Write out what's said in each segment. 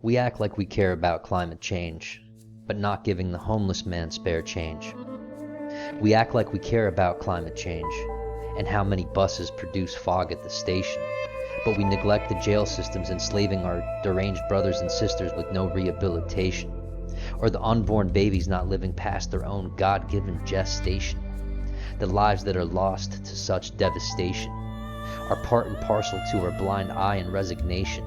We act like we care about climate change, but not giving the homeless man spare change. We act like we care about climate change and how many buses produce fog at the station, but we neglect the jail systems enslaving our deranged brothers and sisters with no rehabilitation, or the unborn babies not living past their own God-given gestation. The lives that are lost to such devastation are part and parcel to our blind eye and resignation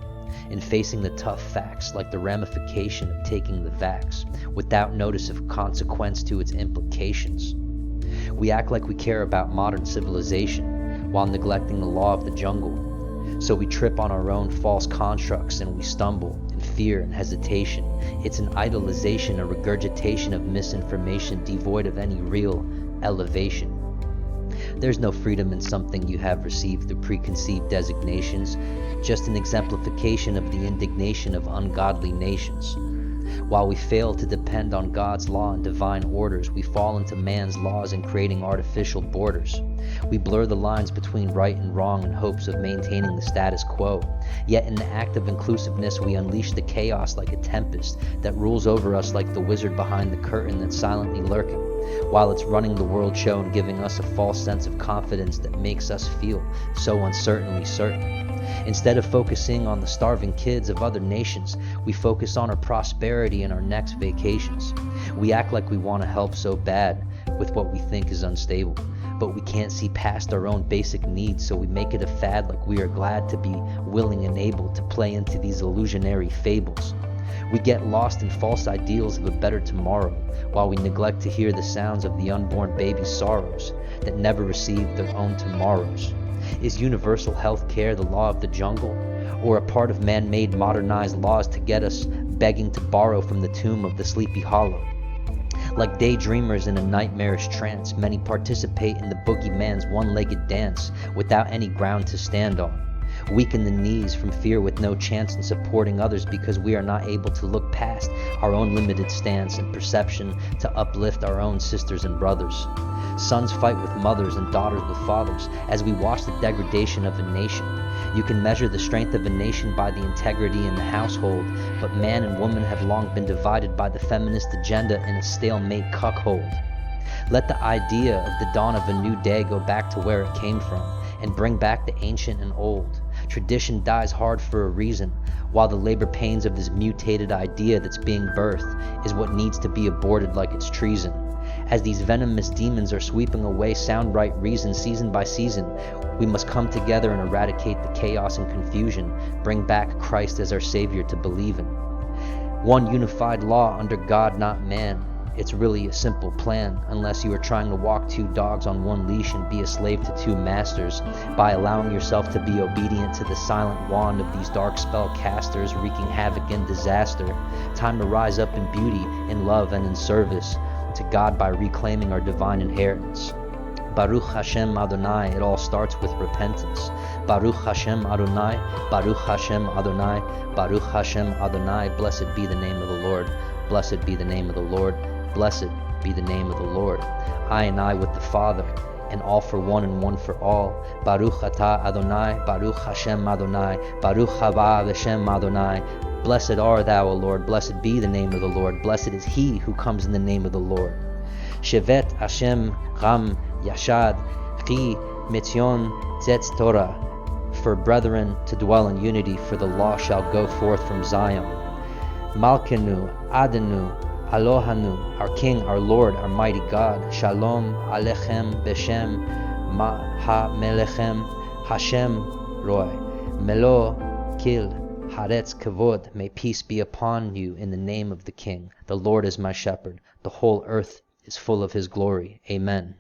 in facing the tough facts, like the ramification of taking the vax without notice of consequence to its implications. We act like we care about modern civilization while neglecting the law of the jungle. So we trip on our own false constructs and we stumble in fear and hesitation. It's an idolization, a regurgitation of misinformation devoid of any real elevation. There's no freedom in something you have received through preconceived designations, just an exemplification of the indignation of ungodly nations. While we fail to depend on God's law and divine orders, we fall into man's laws and creating artificial borders. We blur the lines between right and wrong in hopes of maintaining the status quo. Yet in the act of inclusiveness, we unleash the chaos like a tempest that rules over us like the wizard behind the curtain that's silently lurking, while it's running the world show and giving us a false sense of confidence that makes us feel so uncertainly certain. Instead of focusing on the starving kids of other nations, we focus on our prosperity and our next vacations. We act like we want to help so bad with what we think is unstable, but we can't see past our own basic needs, so we make it a fad like we are glad to be willing and able to play into these illusionary fables. We get lost in false ideals of a better tomorrow, while we neglect to hear the sounds of the unborn baby's sorrows that never received their own tomorrows. Is universal health care the law of the jungle, or a part of man-made modernized laws to get us begging to borrow from the tomb of the Sleepy Hollow? Like daydreamers in a nightmarish trance, many participate in the boogeyman's one-legged dance without any ground to stand on. Weaken the knees from fear with no chance in supporting others because we are not able to look past our own limited stance and perception to uplift our own sisters and brothers. Sons fight with mothers and daughters with fathers as we watch the degradation of a nation. You can measure the strength of a nation by the integrity in the household, but man and woman have long been divided by the feminist agenda in a stalemate cuckold. Let the idea of the dawn of a new day go back to where it came from and bring back the ancient and old. Tradition dies hard for a reason, while the labor pains of this mutated idea that's being birthed is what needs to be aborted like it's treason. As these venomous demons are sweeping away sound right reason season by season, we must come together and eradicate the chaos and confusion, bring back Christ as our Savior to believe in. One unified law under God, not man. It's really a simple plan, unless you are trying to walk two dogs on one leash and be a slave to two masters, by allowing yourself to be obedient to the silent wand of these dark spell casters wreaking havoc and disaster. Time to rise up in beauty, in love, and in service to God by reclaiming our divine inheritance. Baruch Hashem Adonai, it all starts with repentance. Baruch Hashem Adonai, Baruch Hashem Adonai, Baruch Hashem Adonai, blessed be the name of the Lord, blessed be the name of the Lord, blessed be the name of the Lord. I and I with the Father, and all for one and one for all. Baruch Atah Adonai, Baruch Hashem Adonai, Baruch Haba Hashem Adonai. Blessed are thou, O Lord, blessed be the name of the Lord, blessed is he who comes in the name of the Lord. Shevet Hashem Ram Yashad Chi Mitzion Zetz Torah. For brethren to dwell in unity, for the law shall go forth from Zion. Malkenu, Adenu, Elohanu, our King, our Lord, our mighty God. Shalom Alechem Beshem Ha-Melechem Hashem Roy. Melo Kil Haaretz Kavod. May peace be upon you in the name of the King. The Lord is my shepherd. The whole earth is full of his glory. Amen.